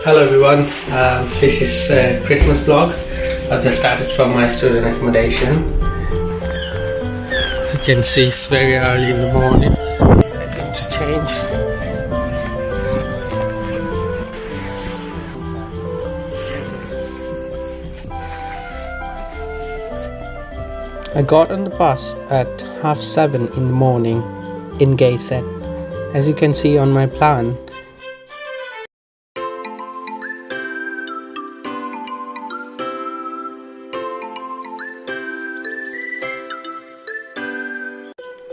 Hello everyone, this is a Christmas vlog. I've just started from my student accommodation. You can see it's very early in the morning. It's heading to change. I got on the bus at 7:30 in the morning in Gateshead. As you can see on my plan,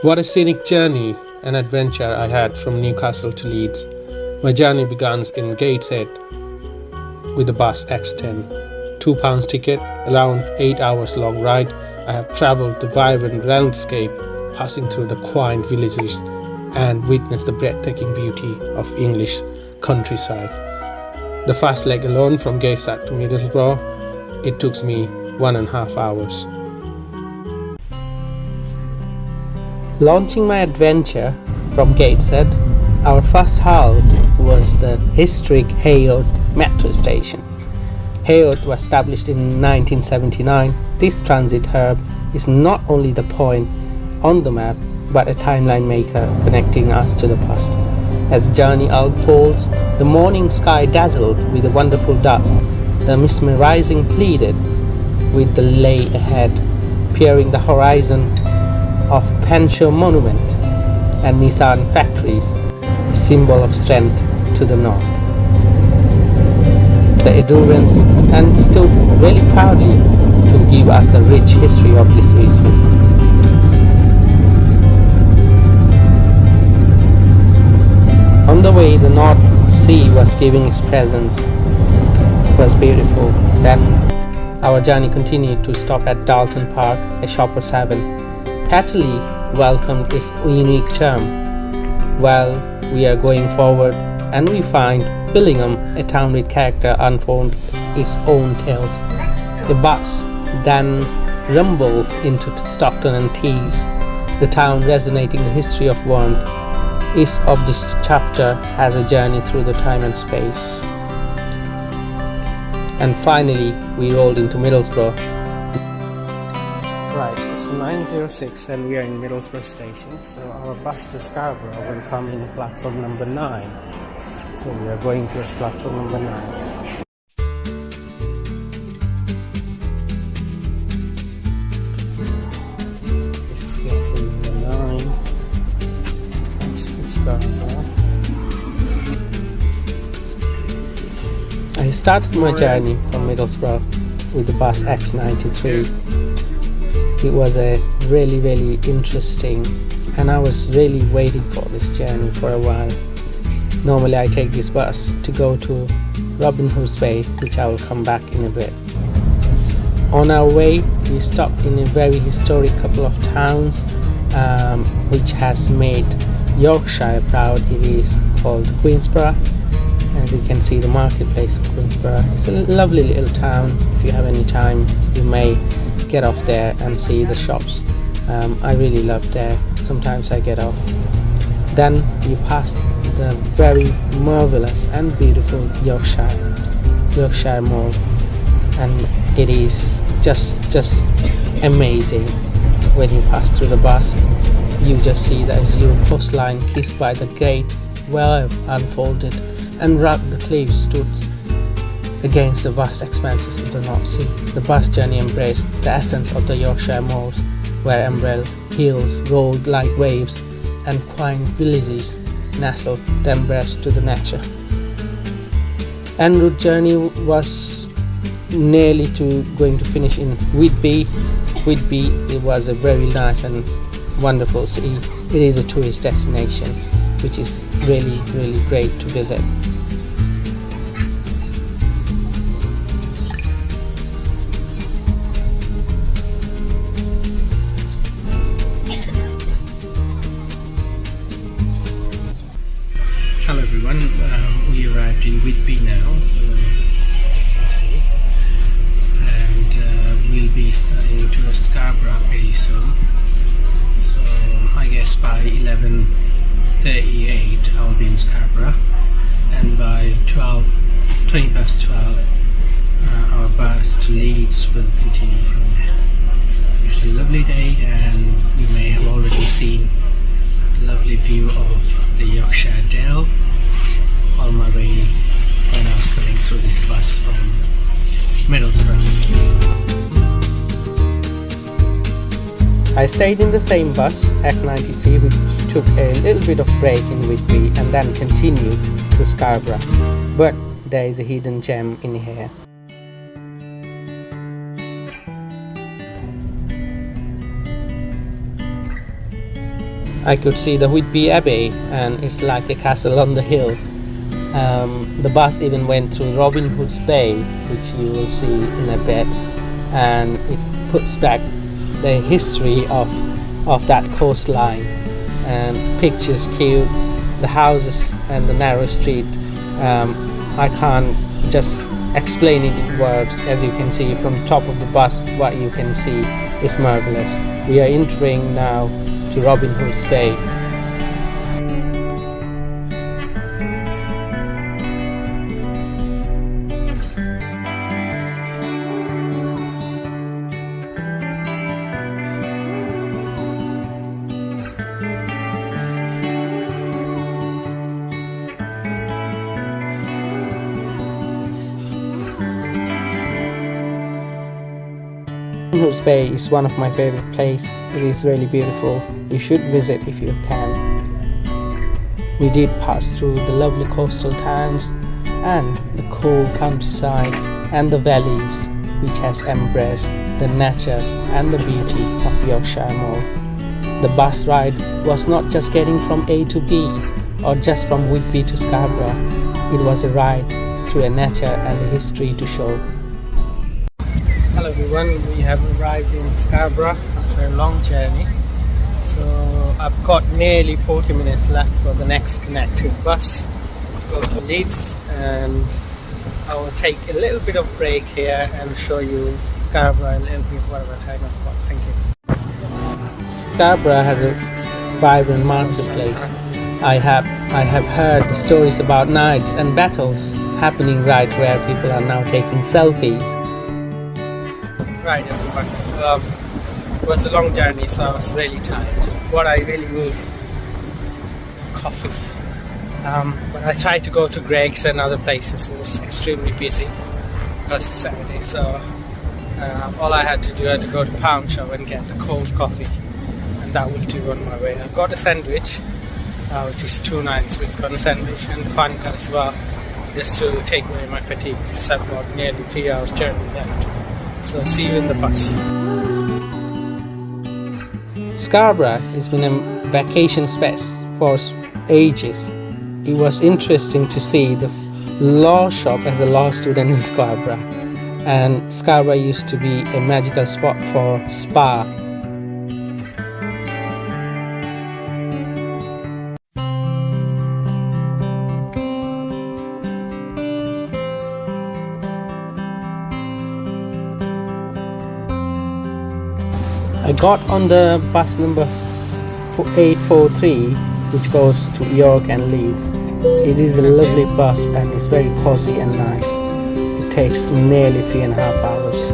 what a scenic journey and adventure I had from Newcastle to Leeds. My journey begins in Gateshead with the bus X10. £2 ticket, around 8 hours long ride. I have travelled the vibrant landscape, passing through the quaint villages and witnessed the breathtaking beauty of English countryside. The first leg alone from Gateshead to Middlesbrough, it took me 1.5 hours. Launching my adventure from Gateshead, our first halt was the historic Haywood metro station. Haywood was established in 1979. This transit hub is not only the point on the map, but a timeline maker connecting us to the past. As the journey unfolds, the morning sky dazzled with a wonderful dusk, the mesmerizing pleaded with the lay ahead, peering the horizon of Penshaw Monument and Nissan factories, a symbol of strength to the north. The endurance and stood really proudly to give us the rich history of this region. On the way, the North Sea was giving its presence. It was beautiful. Then our journey continued to stop at Dalton Park, a Shoppers Haven. Happily welcomed its unique charm. While we are going forward, and we find Billingham, a town with character, unfold its own tales. The bus then rumbles into Stockton and Tees, the town resonating the history of warmth. Each of this chapter has a journey through the time and space. And finally, we rolled into Middlesbrough. Right, it's 9:06 and we are in Middlesbrough station, so our bus to Scarborough will come in platform number 9. So we are going to platform number 9. This is platform number 9. It's to Scarborough. I started my journey from Middlesbrough with the bus X93. It was a really interesting, and I was really waiting for this journey for a while. Normally I take this bus to go to Robin Hood's Bay, which I will come back in a bit. On our way, we stopped in a very historic couple of towns which has made Yorkshire proud. It is called Queensborough. As you can see, the marketplace of Queensborough. It's a lovely little town. If you have any time, you may get off there and see the shops. I really love there. Sometimes I get off. Then you pass the very marvelous and beautiful Yorkshire Mall, and it is just amazing. When you pass through the bus, you just see the azure coastline kissed by the great well unfolded and rugged the cliffs stood against the vast expanses of the North Sea. The bus journey embraced the essence of the Yorkshire moors, where emerald hills rolled like waves and quaint villages nestled them breast to the nature. En route journey was nearly going to finish in Whitby. Whitby, it was a very nice and wonderful city. It is a tourist destination which is really great to visit. Hello everyone, we arrived in Whitby now, so let's see, and we'll be starting to Scarborough very soon. So I guess by 11:38 I'll be in Scarborough, and by 12 12, our bus to Leeds will continue from there. It's a lovely day, and you may have already seen the lovely view of the Yorkshire Dale on my way when I was coming through this bus from Middlesbrough. I stayed in the same bus, X93, which took a little bit of break in Whitby and then continued to Scarborough. But there is a hidden gem in here. I could see the Whitby Abbey, and it's like a castle on the hill. The bus even went through Robin Hood's Bay, which you will see in a bit, and it puts back the history of that coastline, and pictures cute, the houses and the narrow street. I can't just explain it in words. As you can see from top of the bus, what you can see is marvelous. We are entering now to Robin Hood's Bay. Robin Hood's Bay is one of my favorite places. It is really beautiful. You should visit if you can. We did pass through the lovely coastal towns and the cool countryside and the valleys, which has embraced the nature and the beauty of Yorkshire Moor. The bus ride was not just getting from A to B or just from Whitby to Scarborough. It was a ride through a nature and a history to show. Hello everyone, we have arrived in Scarborough after a long journey. So I've got nearly 40 minutes left for the next connected bus to go to Leeds, and I will take a little bit of break here and show you Scarborough a little bit whatever time I've got. Thank you. Scarborough has a vibrant marketplace. I have heard the stories about nights and battles happening right where people are now taking selfies. Right everyone, it was a long journey, so I was really tired. What I really need, coffee. But I tried to go to Greg's and other places. It was extremely busy because it's Saturday, so all I had to do, I had to go to Pound Shop and get the cold coffee, and that will do on my way. I got a sandwich, which is 2 9s with bun sandwich and Fanta as well, just to take away my fatigue. So I've got nearly 3 hours journey left. So see you in the bus. Scarborough has been a vacation space for ages. It was interesting to see the law shop as a law student in Scarborough, and Scarborough used to be a magical spot for spa. I got on the bus number 843, which goes to York and Leeds. It is a lovely bus and it's very cozy and nice. It takes nearly 3.5 hours.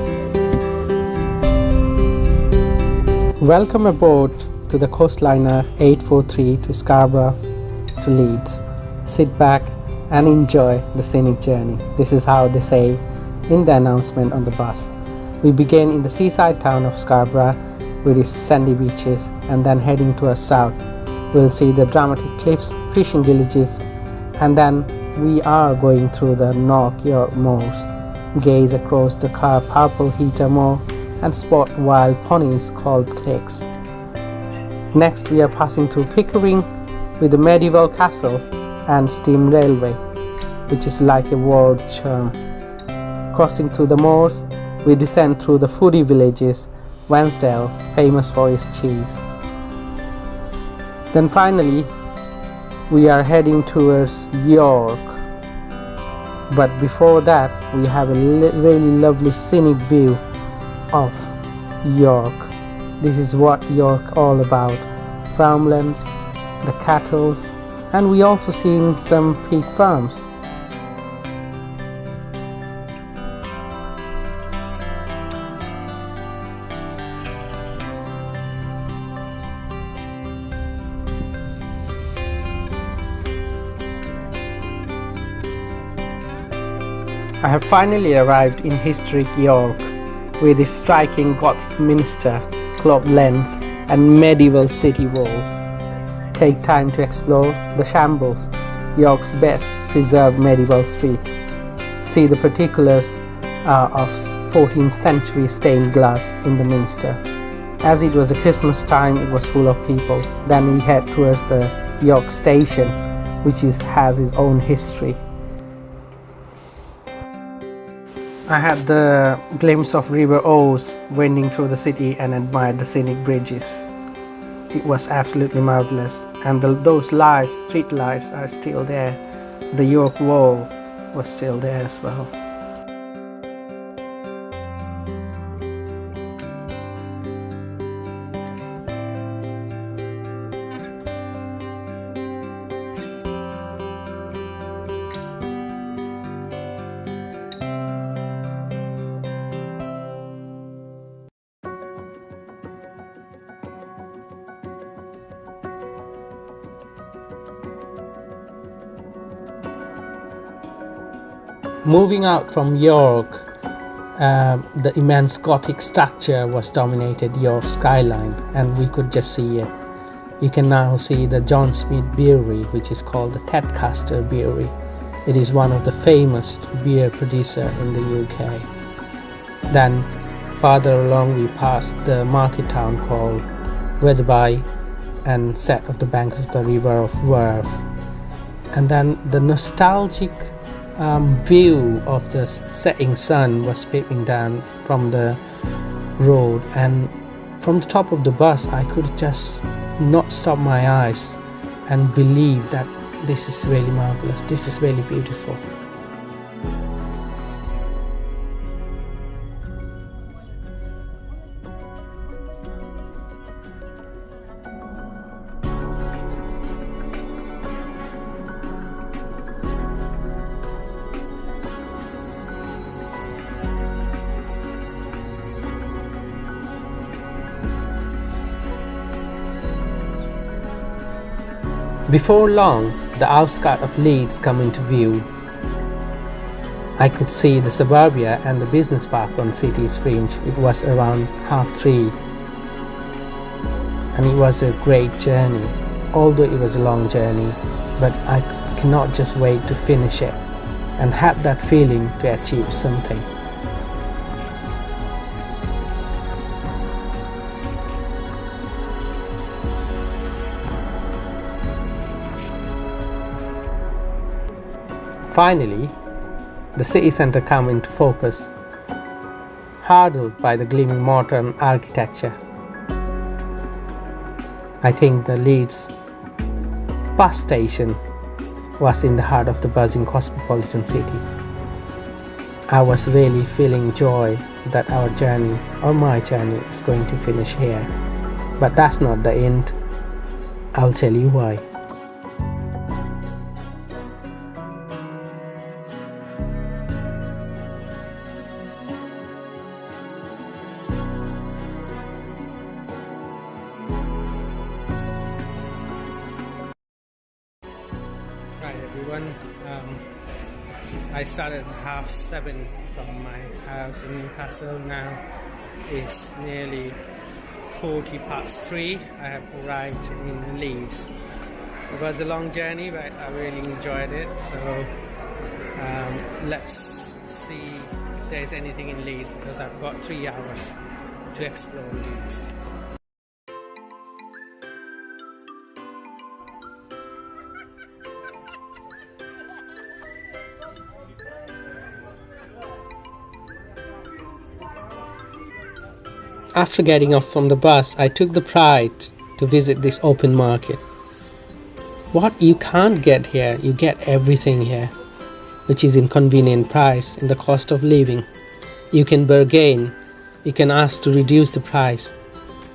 Welcome aboard to the coastliner 843 to Scarborough to Leeds. Sit back and enjoy the scenic journey. This is how they say in the announcement on the bus. We begin in the seaside town of Scarborough with its sandy beaches, and then heading to the south we'll see the dramatic cliffs, fishing villages, and then we are going through the North York Moors, gaze across the purple heather moor and spot wild ponies called clicks. Next we are passing through Pickering with the medieval castle and steam railway, which is like a world charm. Crossing through the moors, we descend through the foodie villages, Wensdale, famous for its cheese. Then finally, we are heading towards York. But before that, we have a really lovely scenic view of York. This is what York all about. Farmlands, the cattle, and we also seen some pig farms. I have finally arrived in historic York with its striking Gothic minster, club lens and medieval city walls. Take time to explore the Shambles, York's best preserved medieval street. See the particulars of 14th century stained glass in the minster. As it was a Christmas time, it was full of people. Then we head towards the York station, which has its own history. I had the glimpse of River Ouse winding through the city and admired the scenic bridges. It was absolutely marvelous, and those lights, street lights, are still there. The York Wall was still there as well. Moving out from York, the immense Gothic structure was dominated York skyline, and we could just see it. You can now see the John Smith Brewery, which is called the Tadcaster Brewery. It is one of the famous beer producer in the UK. Then farther along we passed the market town called Wetherby and sat off the banks of the River of Werf. And then the nostalgic view of the setting sun was peeping down from the road, and from the top of the bus I could just not stop my eyes and believe that this is really marvelous, this is really beautiful. Before long, the outskirts of Leeds come into view. I could see the suburbia and the business park on city's fringe. It was around 3:30, and it was a great journey. Although it was a long journey, but I cannot just wait to finish it and have that feeling to achieve something. Finally, the city centre came into focus, hurdled by the gleaming modern architecture. I think the Leeds bus station was in the heart of the buzzing cosmopolitan city. I was really feeling joy that our journey, or my journey, is going to finish here. But that's not the end. I'll tell you why. Right everyone, I started at 7:30 from my house in Newcastle. Now it's nearly 3:40. I have arrived in Leeds. It was a long journey, but I really enjoyed it. So let's see if there's anything in Leeds, because I've got 3 hours to explore Leeds. After getting off from the bus, I took the pride to visit this open market. What you can't get here, you get everything here, which is in convenient price and the cost of living. You can bargain, you can ask to reduce the price.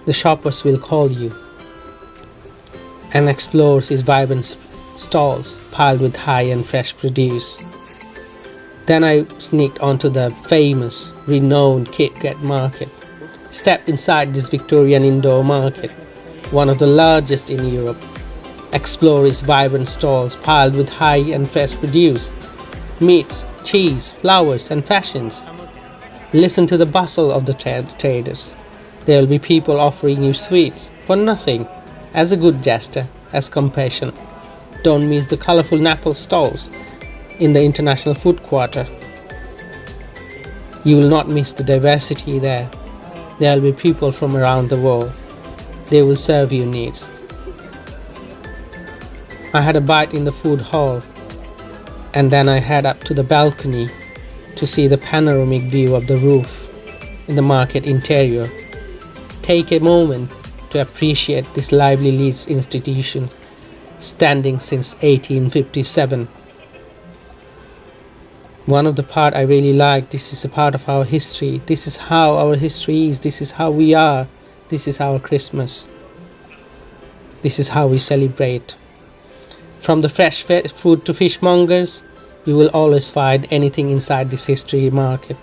The shoppers will call you and explore these vibrant stalls piled with high and fresh produce. Then I sneaked onto the famous, renowned Kitgate market. Stepped inside this Victorian indoor market, one of the largest in Europe. Explore its vibrant stalls piled with high and fresh produce, meats, cheese, flowers, and fashions. Listen to the bustle of the traders. There will be people offering you sweets for nothing, as a good gesture, as compassion. Don't miss the colorful Naples stalls in the International Food Quarter. You will not miss the diversity there. There will be people from around the world. They will serve your needs. I had a bite in the food hall, and then I head up to the balcony to see the panoramic view of the roof in the market interior. Take a moment to appreciate this lively Leeds institution, standing since 1857. One of the part I really like, this is a part of our history. This is how our history is. This is how we are. This is our Christmas. This is how we celebrate. From the fresh food to fishmongers, you will always find anything inside this history market.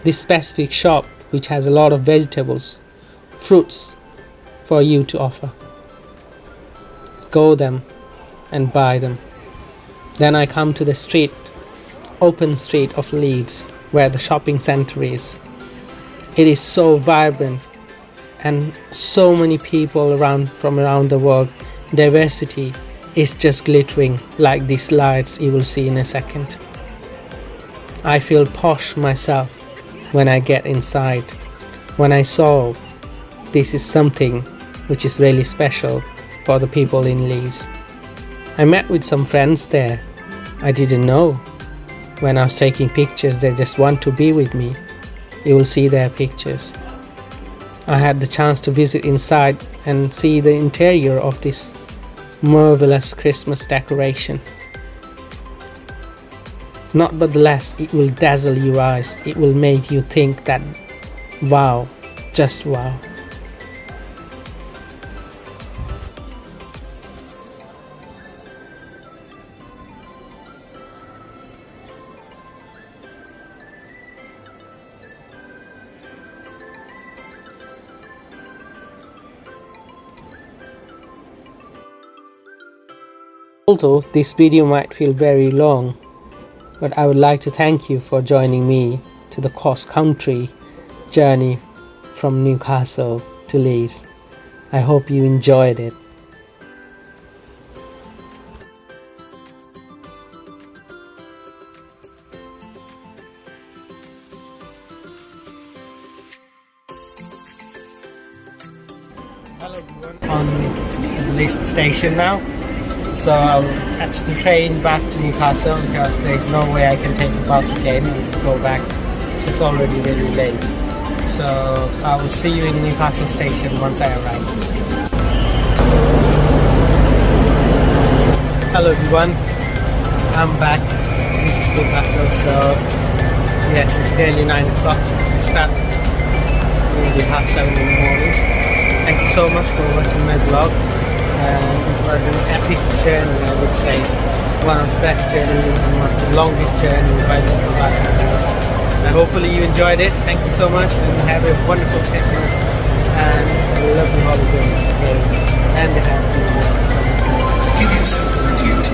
This specific shop, which has a lot of vegetables, fruits for you to offer. Go them and buy them. Then I come to the street, open street of Leeds, where the shopping centre is. It is so vibrant and so many people from around the world. Diversity is just glittering like these lights you will see in a second. I feel posh myself when I get inside, when I saw this is something which is really special for the people in Leeds. I met with some friends there. I didn't know. When I was taking pictures, they just want to be with me. You will see their pictures. I had the chance to visit inside and see the interior of this marvelous Christmas decoration. Not but less, it will dazzle your eyes. It will make you think that wow, just wow. Although this video might feel very long, but I would like to thank you for joining me to the cross-country journey from Newcastle to Leeds. I hope you enjoyed it. Hello everyone, on the Leeds station now. So I'll catch the train back to Newcastle because there's no way I can take the bus again and go back. It's already really late. So I will see you in Newcastle station once I arrive. Hello everyone, I'm back. This is Newcastle, so yes, it's nearly 9 o'clock. We start maybe 7:30 in the morning. Thank you so much for watching my vlog. It was an epic journey, I would say. One of the best journeys and one of the longest journeys by the last year. Hopefully you enjoyed it. Thank you so much and have a wonderful Christmas and a lovely holidays and a happy New Year.